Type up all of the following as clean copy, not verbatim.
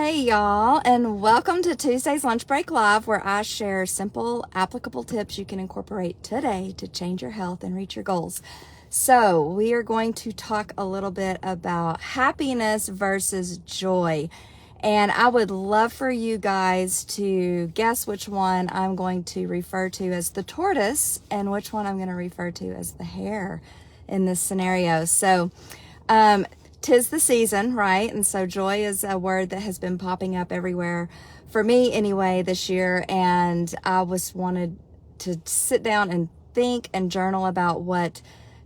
Hey y'all, and welcome to Tuesday's Lunch Break Live, where I share simple, applicable tips you can incorporate today to change your health and reach your goals. So we are going to talk a little bit about happiness versus joy. And I would love for you guys to guess which one I'm going to refer to as the tortoise and which one I'm going to refer to as the hare in this scenario. So, 'tis the season, right? And so joy is a word that has been popping up everywhere for me anyway this year. And I wanted to sit down and think and journal about what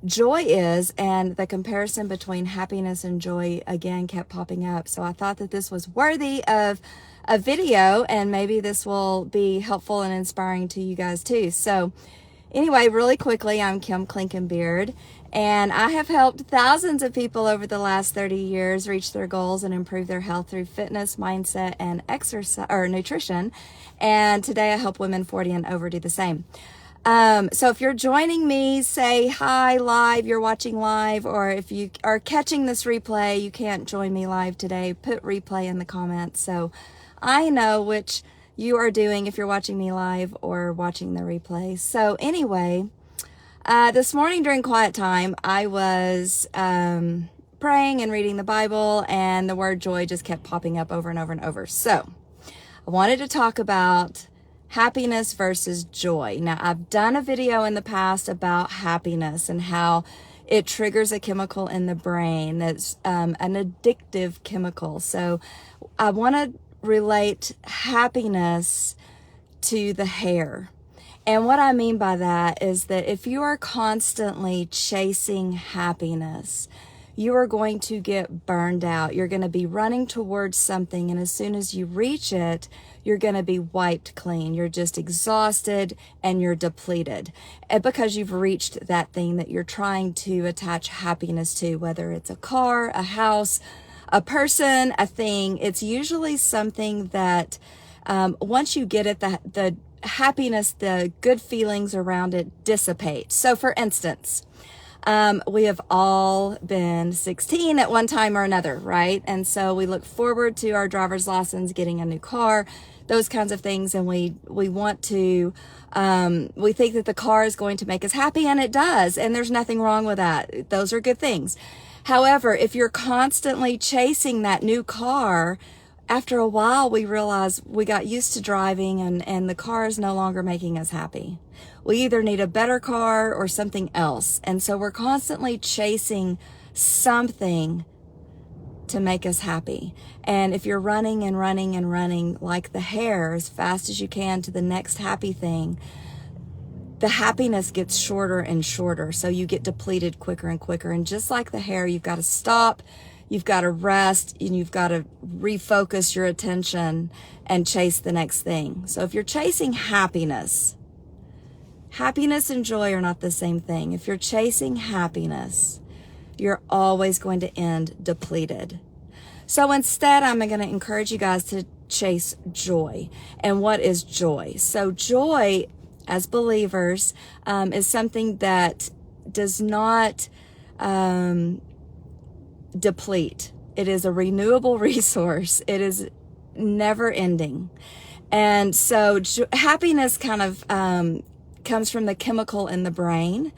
joy is, and the comparison between happiness and joy again kept popping up. So I thought that this was worthy of a video, and maybe this will be helpful and inspiring to you guys too. So anyway, really quickly, I'm Kim Clinkenbeard, and I have helped thousands of people over the last 30 years reach their goals and improve their health through fitness, mindset, and exercise or nutrition. And today I help women 40 and over do the same. So if you're joining me, say hi live, you're watching live, or if you are catching this replay, you can't join me live today, put replay in the comments so I know which you are doing if you're watching me live or watching the replay. So anyway, this morning during quiet time, I was praying and reading the Bible, and the word joy just kept popping up over and over and over. So I wanted to talk about happiness versus joy. Now, I've done a video in the past about happiness and how it triggers a chemical in the brain that's an addictive chemical. So I want to relate happiness to the hare. And what I mean by that is that if you are constantly chasing happiness, you are going to get burned out. You're going to be running towards something, and as soon as you reach it, you're going to be wiped clean. You're just exhausted and you're depleted because you've reached that thing that you're trying to attach happiness to, whether it's a car, a house, a person, a thing. It's usually something that once you get it, the happiness, the good feelings around it dissipate. So for instance, we have all been 16 at one time or another, right? And so we look forward to our driver's license, getting a new car, those kinds of things. And we want to, we think that the car is going to make us happy, and it does. And there's nothing wrong with that. Those are good things. However, if you're constantly chasing that new car, after a while, we realize we got used to driving, and the car is no longer making us happy. We either need a better car or something else. And so we're constantly chasing something to make us happy. And if you're running and running and running like the hare as fast as you can to the next happy thing, the happiness gets shorter and shorter. So you get depleted quicker and quicker. And just like the hare, you've got to stop, you've got to rest, and you've got to refocus your attention and chase the next thing. So if you're chasing happiness and joy are not the same thing. If you're chasing happiness, you're always going to end depleted. So instead, I'm going to encourage you guys to chase joy. And what is joy? So joy, as believers, is something that does not deplete. It is a renewable resource. It is never ending. And so happiness kind of comes from the chemical in the brain,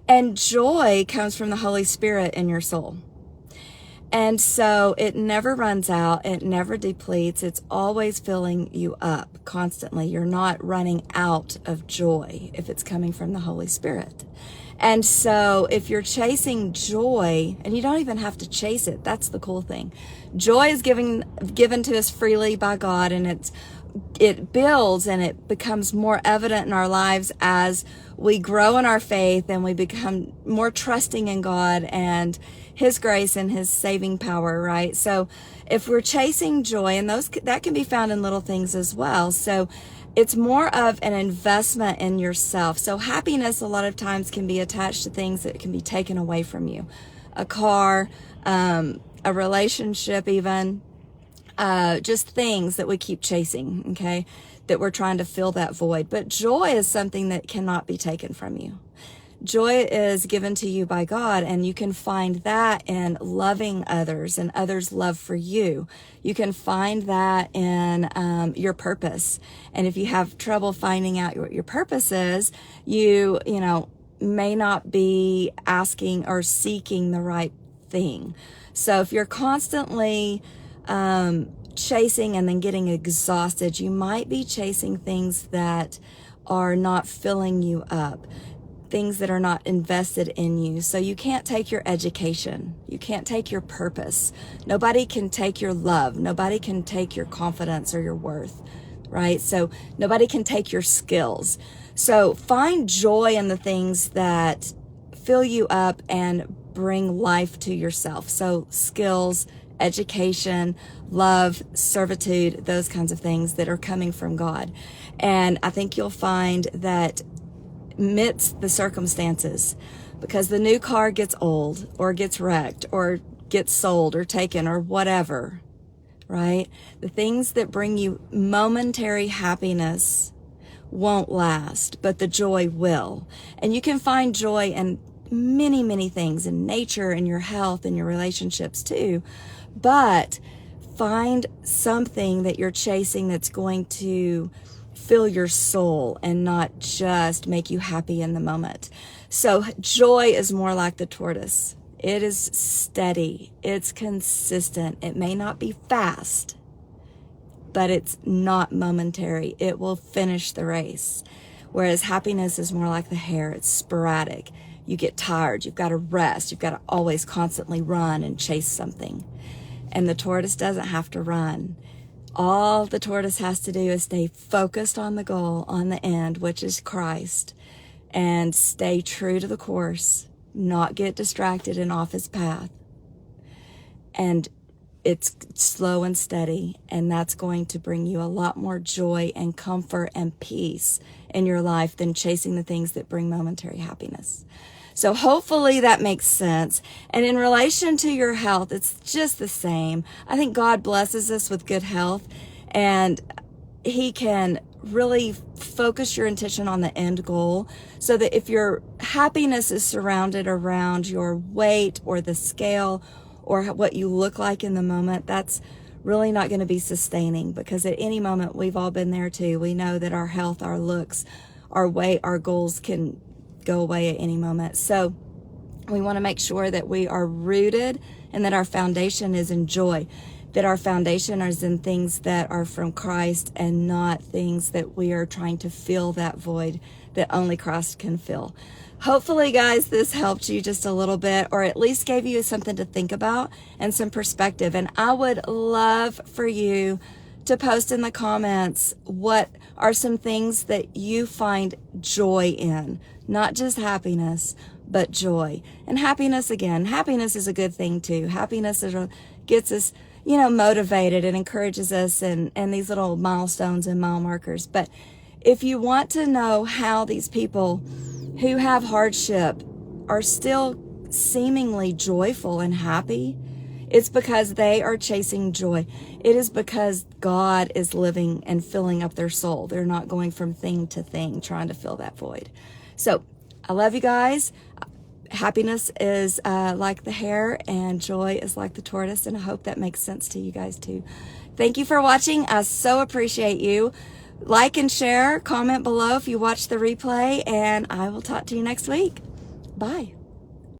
and joy comes from the Holy Spirit in your soul. And so it never runs out. It never depletes. It's always filling you up constantly. You're not running out of joy if it's coming from the Holy Spirit. And so if you're chasing joy, and you don't even have to chase it, that's the cool thing. Joy is given to us freely by God, and it builds and it becomes more evident in our lives as we grow in our faith and we become more trusting in God and His grace and His saving power, right? So if we're chasing joy, and that can be found in little things as well. So it's more of an investment in yourself. So happiness a lot of times can be attached to things that can be taken away from you. A car, a relationship even, just things that we keep chasing, okay, that we're trying to fill that void. But joy is something that cannot be taken from you. Joy is given to you by God, and you can find that in loving others and others' love for you. You can find that in your purpose. And if you have trouble finding out what your purpose is, you may not be asking or seeking the right thing. So if you're constantly chasing and then getting exhausted, you might be chasing things that are not filling you up, things that are not invested in you. So you can't take your education. You can't take your purpose. Nobody can take your love. Nobody can take your confidence or your worth, right? So nobody can take your skills. So find joy in the things that fill you up and bring life to yourself. So skills, education, love, servitude, those kinds of things that are coming from God. And I think you'll find that amidst the circumstances, because the new car gets old or gets wrecked or gets sold or taken or whatever, right? The things that bring you momentary happiness won't last, but the joy will. And you can find joy in many, many things, in nature, in your health, in your relationships too. But find something that you're chasing that's going to fill your soul and not just make you happy in the moment. So joy is more like the tortoise. It is steady. It's consistent. It may not be fast, but it's not momentary. It will finish the race. Whereas happiness is more like the hare. It's sporadic. You get tired. You've got to rest. You've got to always constantly run and chase something. And the tortoise doesn't have to run. All the tortoise has to do is stay focused on the goal, on the end, which is Christ, and stay true to the course, not get distracted and off his path. And it's slow and steady, and that's going to bring you a lot more joy and comfort and peace in your life than chasing the things that bring momentary happiness. So hopefully that makes sense. And in relation to your health, it's just the same. I think God blesses us with good health, and he can really focus your attention on the end goal, so that if your happiness is surrounded around your weight or the scale or what you look like in the moment, that's really not going to be sustaining, because at any moment, we've all been there too. We know that our health, our looks, our weight, our goals can go away at any moment. So we want to make sure that we are rooted and that our foundation is in joy, that our foundation is in things that are from Christ and not things that we are trying to fill that void that only Christ can fill. Hopefully, guys, this helped you just a little bit, or at least gave you something to think about and some perspective. And I would love for you to post in the comments what are some things that you find joy in, not just happiness, but joy. And happiness, again, happiness is a good thing too. Happiness gets us, motivated and encourages us, and these little milestones and mile markers. But if you want to know how these people who have hardship are still seemingly joyful and happy, it's because they are chasing joy. It is because God is living and filling up their soul. They're not going from thing to thing trying to fill that void. So I love you guys. Happiness is like the hare, and joy is like the tortoise. And I hope that makes sense to you guys too. Thank you for watching. I so appreciate you. Like and share, comment below if you watch the replay, and I will talk to you next week. Bye.